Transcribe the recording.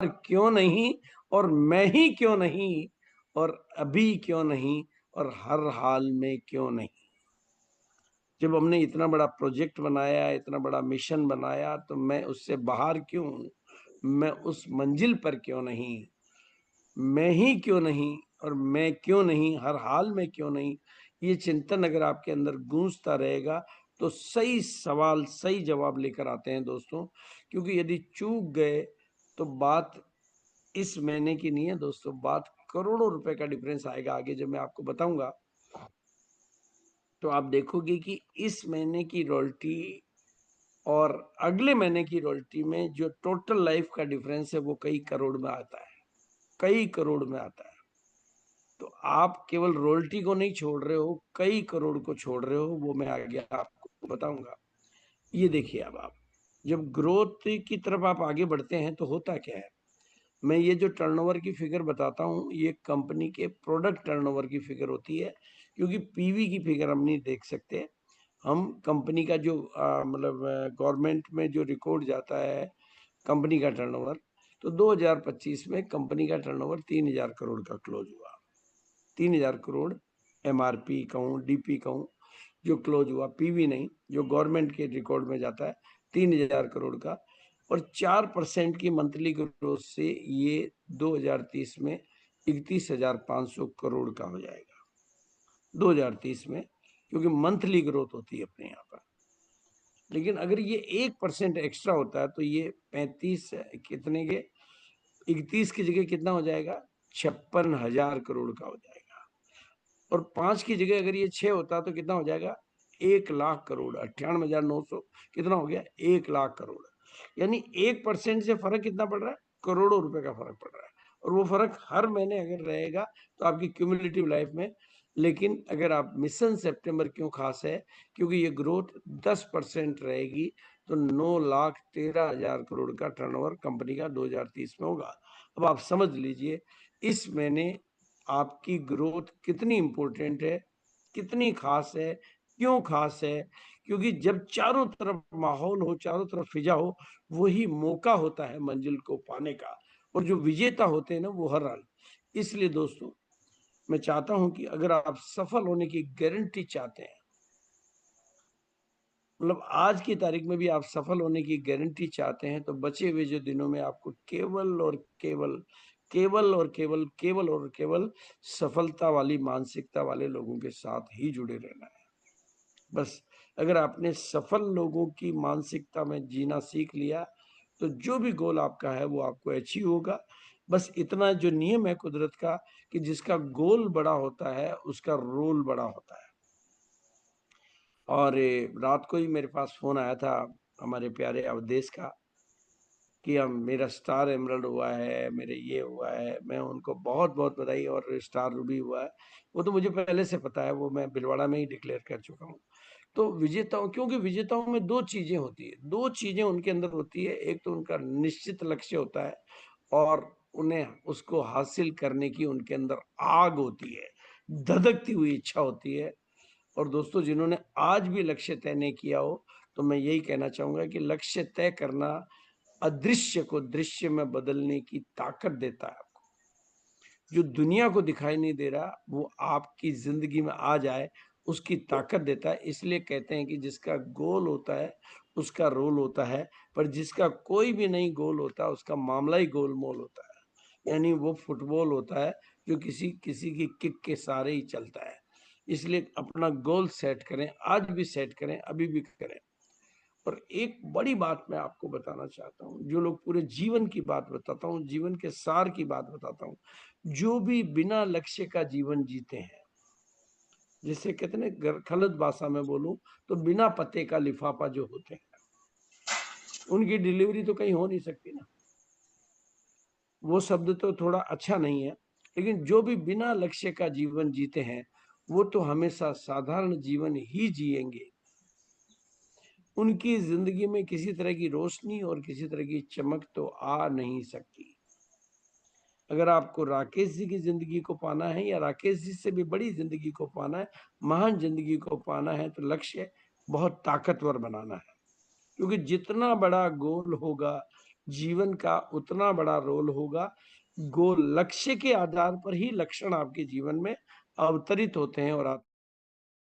क्यों नहीं, और मैं ही क्यों नहीं, और अभी क्यों नहीं, और हर हाल में क्यों नहीं। जब हमने इतना बड़ा प्रोजेक्ट बनाया, इतना बड़ा मिशन बनाया, तो मैं उससे बाहर क्यों हूं, मैं उस मंजिल पर क्यों नहीं, मैं ही क्यों नहीं, और मैं क्यों नहीं, हर हाल में क्यों नहीं। ये चिंतन अगर आपके अंदर गूंजता रहेगा तो सही सवाल सही जवाब लेकर आते हैं दोस्तों। क्योंकि यदि चूक गए तो बात इस महीने की नहीं है दोस्तों, बात करोड़ों रुपए का डिफरेंस आएगा आगे जब मैं आपको बताऊंगा। तो आप देखोगे कि इस महीने की रॉयल्टी और अगले महीने की रॉयल्टी में जो टोटल लाइफ का डिफरेंस है वो कई करोड़ में आता है, कई करोड़ में आता है। तो आप केवल रॉयल्टी को नहीं छोड़ रहे हो, कई करोड़ को छोड़ रहे हो, वो मैं आगे आपको बताऊंगा। ये देखिए, अब आप जब ग्रोथ की तरफ आप आगे बढ़ते हैं तो होता क्या है, मैं ये जो टर्नओवर की फिगर बताता हूँ ये कंपनी के प्रोडक्ट टर्नओवर की फिगर होती है, क्योंकि पीवी की फिगर हम नहीं देख सकते। हम कंपनी का जो मतलब गवर्नमेंट में जो रिकॉर्ड जाता है कंपनी का टर्नओवर, तो 2025 में कंपनी का टर्नओवर 3000 करोड़ का क्लोज हुआ। 3000 करोड़ एमआरपी कहूँ, डीपी कहूँ, जो क्लोज हुआ, पीवी नहीं, जो गवर्नमेंट के रिकॉर्ड में जाता है 3000 करोड़ का। और 4% की मंथली ग्रोथ से ये 2030 में 31,500 करोड़ का हो जाएगा, 2030 में, क्योंकि मंथली ग्रोथ होती है अपने यहाँ पर। लेकिन अगर ये 1% एक्स्ट्रा होता है तो ये 35 कितने के, 31 की जगह कितना हो जाएगा, 56,000 करोड़ का हो जाएगा। और 5 की जगह अगर ये 6 होता तो कितना हो जाएगा, 1,00,000 करोड़, 98,900, कितना हो गया, 1,00,000 करोड़। यानी 1% से फर्क कितना पड़ रहा है, करोड़ों रुपए का फर्क पड़ रहा है। और वो फर्क हर महीने अगर रहेगा तो आपकी क्यूमुलेटिव लाइफ में। लेकिन अगर आप मिशन सितंबर क्यों खास है, क्योंकि ये ग्रोथ 10% रहेगी, तो 9,13,000 करोड़ का टर्नओवर कंपनी का 2030 में होगा। अब आप समझ लीजिए इस महीने आपकी ग्रोथ कितनी इंपॉर्टेंट है, कितनी खास है। क्यों खास है, क्योंकि जब चारों तरफ माहौल हो, चारों तरफ फिजा हो, वही मौका होता है मंजिल को पाने का। और जो विजेता होते हैं ना वो हर हाल। इसलिए दोस्तों मैं चाहता हूं कि अगर आप सफल होने की गारंटी चाहते हैं, मतलब आज की तारीख में भी आप सफल होने की गारंटी चाहते हैं, तो बचे हुए जो दिनों में आपको केवल और केवल, केवल और केवल, केवल और केवल सफलता वाली मानसिकता वाले लोगों के साथ ही जुड़े रहना है। बस अगर आपने सफल लोगों की मानसिकता में जीना सीख लिया तो जो भी गोल आपका है वो आपको अचीव होगा। बस इतना जो नियम है कुदरत का, कि जिसका गोल बड़ा होता है उसका रोल बड़ा होता है। और रात को ही मेरे पास फोन आया था हमारे प्यारे अवधेश का, कि हम, मेरा स्टार एमरल्ड हुआ है, मेरे ये हुआ है। मैं उनको बहुत बहुत बधाई, और स्टार रूबी हुआ है वो तो मुझे पहले से पता है, वो मैं भिलवाड़ा में ही डिक्लेयर कर चुका हूँ। तो विजेताओं, क्योंकि विजेताओं में दो चीजें होती है, दो चीजें उनके अंदर होती है। एक तो उनका निश्चित लक्ष्य होता है, और उन्हें उसको हासिल करने की उनके अंदर आग होती है, धधकती हुई इच्छा होती है। और दोस्तों जिन्होंने आज भी लक्ष्य तय नहीं किया हो, तो मैं यही कहना चाहूंगा कि लक्ष्य तय करना अदृश्य को दृश्य में बदलने की ताकत देता है आपको। जो दुनिया को दिखाई नहीं दे रहा वो आपकी जिंदगी में आ जाए, उसकी ताकत देता है। इसलिए कहते हैं कि जिसका गोल होता है उसका रोल होता है, पर जिसका कोई भी नहीं गोल होता उसका मामला ही गोलमोल होता है। यानी वो फुटबॉल होता है जो किसी किसी की किक के सहारे ही चलता है। इसलिए अपना गोल सेट करें, आज भी सेट करें, अभी भी करें। और एक बड़ी बात मैं आपको बताना चाहता हूँ, जो लोग पूरे जीवन की बात बताता हूँ, जीवन के सार की बात बताता हूँ, जो भी बिना लक्ष्य का जीवन जीते हैं, जिसे कहते हैं खलत भाषा में बोलूं तो बिना पते का लिफाफा जो होते हैं, उनकी डिलीवरी तो कहीं हो नहीं सकती ना। वो शब्द तो थोड़ा अच्छा नहीं है, लेकिन जो भी बिना लक्ष्य का जीवन जीते हैं वो तो हमेशा साधारण जीवन ही जिएंगे। उनकी जिंदगी में किसी तरह की रोशनी और किसी तरह की चमक तो आ नहीं सकती। अगर आपको राकेश जी की जिंदगी को पाना है, या राकेश जी से भी बड़ी जिंदगी को पाना है, महान जिंदगी को पाना है, तो लक्ष्य बहुत ताकतवर बनाना है। क्योंकि जितना बड़ा गोल होगा, जीवन का उतना बड़ा रोल होगा। गोल लक्ष्य के आधार पर ही लक्षण आपके जीवन में अवतरित होते हैं और आप